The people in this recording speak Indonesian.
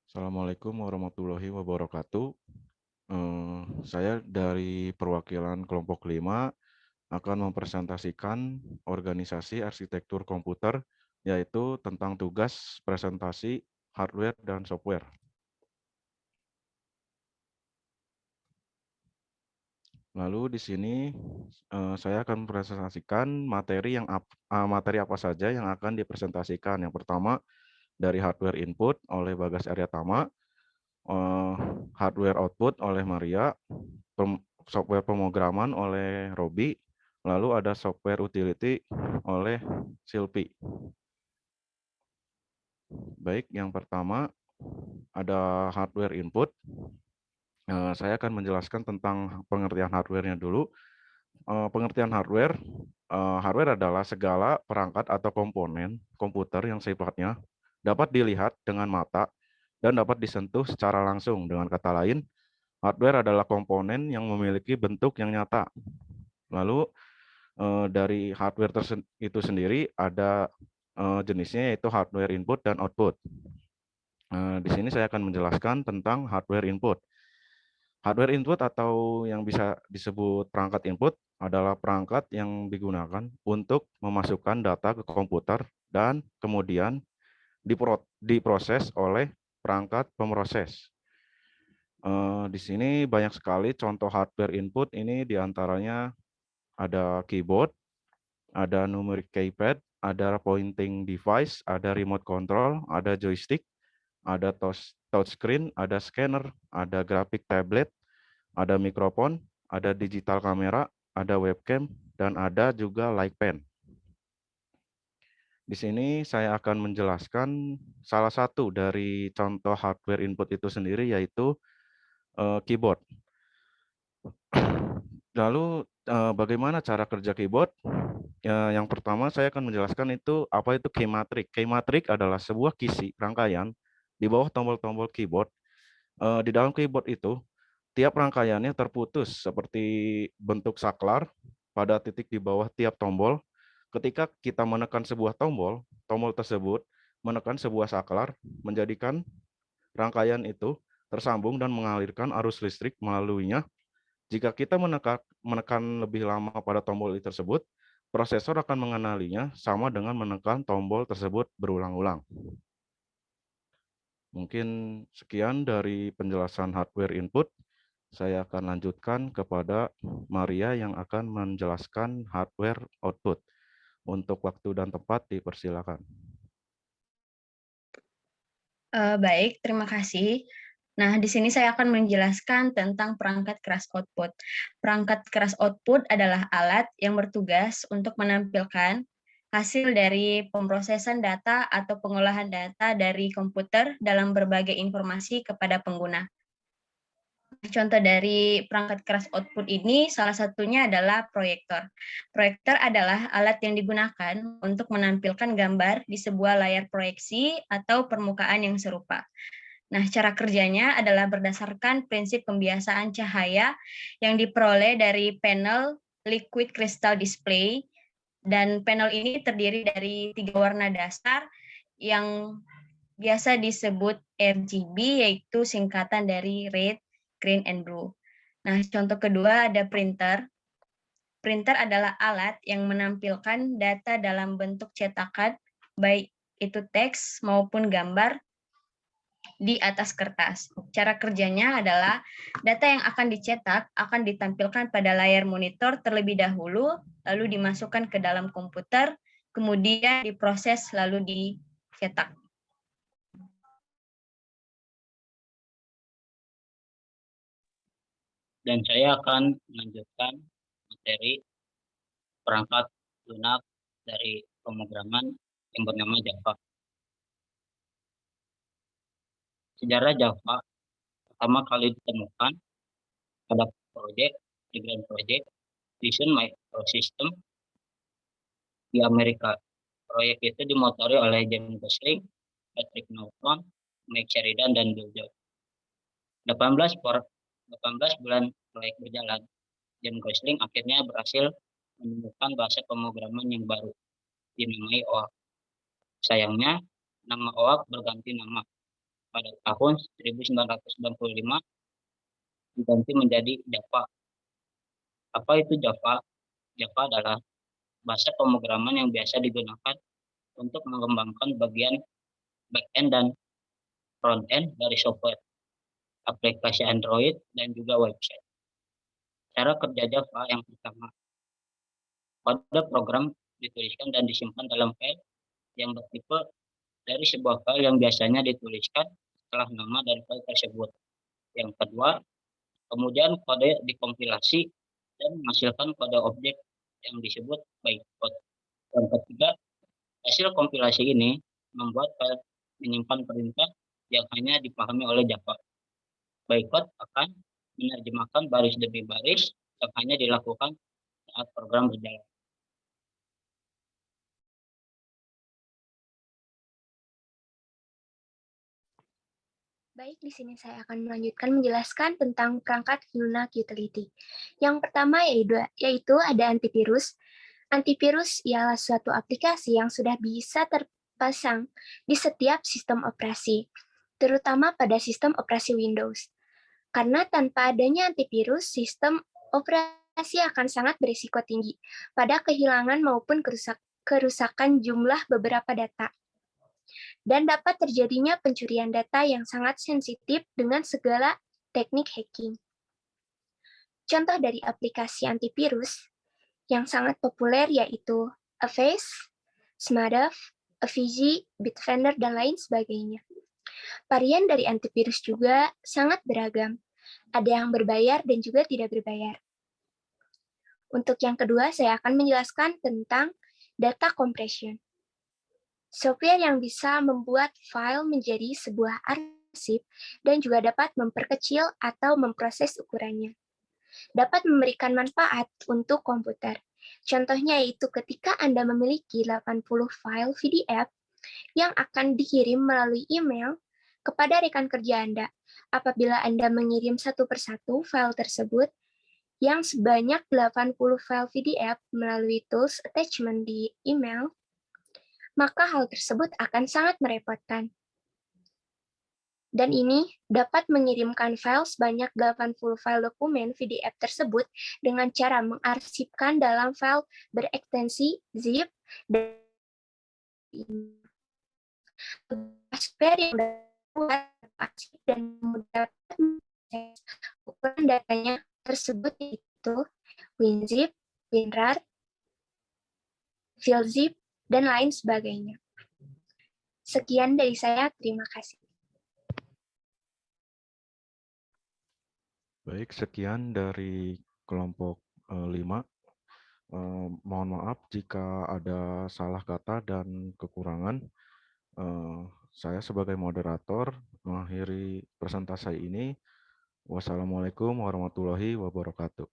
Assalamualaikum warahmatullahi wabarakatuh. Saya dari perwakilan kelompok 5 akan mempresentasikan organisasi arsitektur komputer, yaitu tentang tugas presentasi hardware dan software. Lalu di sini saya akan mempresentasikan materi apa saja yang akan dipresentasikan. Yang pertama dari hardware input oleh Bagas Aryatama, eh, hardware output oleh Maria, software pemrograman oleh Robi, lalu ada software utility oleh Silpi. Baik, yang pertama ada hardware input. Saya akan menjelaskan tentang pengertian hardware-nya dulu. Pengertian hardware, hardware adalah segala perangkat atau komponen komputer yang sifatnya dapat dilihat dengan mata dan dapat disentuh secara langsung. Dengan kata lain, hardware adalah komponen yang memiliki bentuk yang nyata. Lalu dari hardware itu sendiri ada jenisnya, yaitu hardware input dan output. Di sini saya akan menjelaskan tentang hardware input. Hardware input atau yang bisa disebut perangkat input adalah perangkat yang digunakan untuk memasukkan data ke komputer dan kemudian diproses oleh perangkat pemroses. Di sini banyak sekali contoh hardware input ini, diantaranya ada keyboard, ada numeric keypad, ada pointing device, ada remote control, ada joystick, ada touchscreen, ada scanner, ada graphic tablet, ada mikrofon, ada digital kamera, ada webcam, dan ada juga light pen. Di sini saya akan menjelaskan salah satu dari contoh hardware input itu sendiri, yaitu keyboard. Lalu bagaimana cara kerja keyboard? Ya, yang pertama saya akan menjelaskan itu apa itu keymatrix. Keymatrix adalah sebuah kisi rangkaian di bawah tombol-tombol keyboard. Di dalam keyboard itu tiap rangkaiannya terputus seperti bentuk saklar pada titik di bawah tiap tombol. Ketika kita menekan sebuah tombol, tombol tersebut menekan sebuah saklar, menjadikan rangkaian itu tersambung dan mengalirkan arus listrik melaluinya. Jika kita menekan lebih lama pada tombol tersebut, prosesor akan mengenalinya sama dengan menekan tombol tersebut berulang-ulang. Mungkin sekian dari penjelasan hardware input. Saya akan lanjutkan kepada Maria yang akan menjelaskan hardware output. Untuk waktu dan tempat dipersilakan. Baik, terima kasih. Nah, di sini saya akan menjelaskan tentang perangkat keras output. Perangkat keras output adalah alat yang bertugas untuk menampilkan hasil dari pemrosesan data atau pengolahan data dari komputer dalam berbagai informasi kepada pengguna. Contoh dari perangkat keras output ini salah satunya adalah proyektor. Proyektor adalah alat yang digunakan untuk menampilkan gambar di sebuah layar proyeksi atau permukaan yang serupa. Nah, cara kerjanya adalah berdasarkan prinsip pembiasaan cahaya yang diperoleh dari panel liquid crystal display, dan panel ini terdiri dari 3 warna dasar yang biasa disebut RGB, yaitu singkatan dari red, green, and blue. Nah, contoh kedua ada printer. Printer adalah alat yang menampilkan data dalam bentuk cetakan, baik itu teks maupun gambar, di atas kertas. Cara kerjanya adalah data yang akan dicetak akan ditampilkan pada layar monitor terlebih dahulu, lalu dimasukkan ke dalam komputer, kemudian diproses lalu dicetak. Dan saya akan melanjutkan materi perangkat lunak dari pemrograman yang bernama Java. Sejarah Java pertama kali ditemukan pada proyek The Grand Project Vision Microsystem di Amerika. Proyek itu dimotori oleh James Gosling, Patrick Norton, Mike Sheridan, dan Bill Jones. 18 bulan proyek berjalan, James Gosling akhirnya berhasil menemukan bahasa pemrograman yang baru, dinamai OAK. Sayangnya, nama OAK berganti nama pada tahun 1995 diganti menjadi Java. Apa itu Java? Java adalah bahasa pemrograman yang biasa digunakan untuk mengembangkan bagian back-end dan front-end dari software, aplikasi Android, dan juga website. Cara kerja Java yang pertama, kode program dituliskan dan disimpan dalam file yang bertipe dari sebuah file yang biasanya dituliskan setelah nama dari file tersebut. Yang kedua, kemudian kode dikompilasi dan menghasilkan kode objek yang disebut bytecode. Yang ketiga, hasil kompilasi ini membuat file menyimpan perintah yang hanya dipahami oleh Java. Bytecode akan menerjemahkan baris demi baris yang hanya dilakukan saat program berjalan. Baik, di sini saya akan melanjutkan menjelaskan tentang perangkat lunak utility. Yang pertama yaitu ada antivirus. Antivirus ialah suatu aplikasi yang sudah bisa terpasang di setiap sistem operasi, terutama pada sistem operasi Windows. Karena tanpa adanya antivirus, sistem operasi akan sangat berisiko tinggi pada kehilangan maupun kerusakan jumlah beberapa data. Dan dapat terjadinya pencurian data yang sangat sensitif dengan segala teknik hacking. Contoh dari aplikasi antivirus yang sangat populer yaitu Avast, Smartaf, Avicii, Bitdefender, dan lain sebagainya. Varian dari antivirus juga sangat beragam. Ada yang berbayar dan juga tidak berbayar. Untuk yang kedua, saya akan menjelaskan tentang data compression. Software yang bisa membuat file menjadi sebuah arsip dan juga dapat memperkecil atau memproses ukurannya. Dapat memberikan manfaat untuk komputer. Contohnya yaitu ketika Anda memiliki 80 file PDF yang akan dikirim melalui email kepada rekan kerja Anda. Apabila Anda mengirim satu persatu file tersebut yang sebanyak 80 file PDF melalui tools attachment di email, maka hal tersebut akan sangat merepotkan. Dan ini dapat mengirimkan file sebanyak 80 file dokumen PDF tersebut dengan cara mengarsipkan dalam file berekstensi zip dan software yang dapat arsip dan mudah mengakses ukuran datanya tersebut yaitu WinZip, WinRAR, FileZip, dan lain sebagainya. Sekian dari saya, terima kasih. Baik, sekian dari kelompok 5. Mohon maaf jika ada salah kata dan kekurangan. Saya sebagai moderator mengakhiri presentasi ini. Wassalamualaikum warahmatullahi wabarakatuh.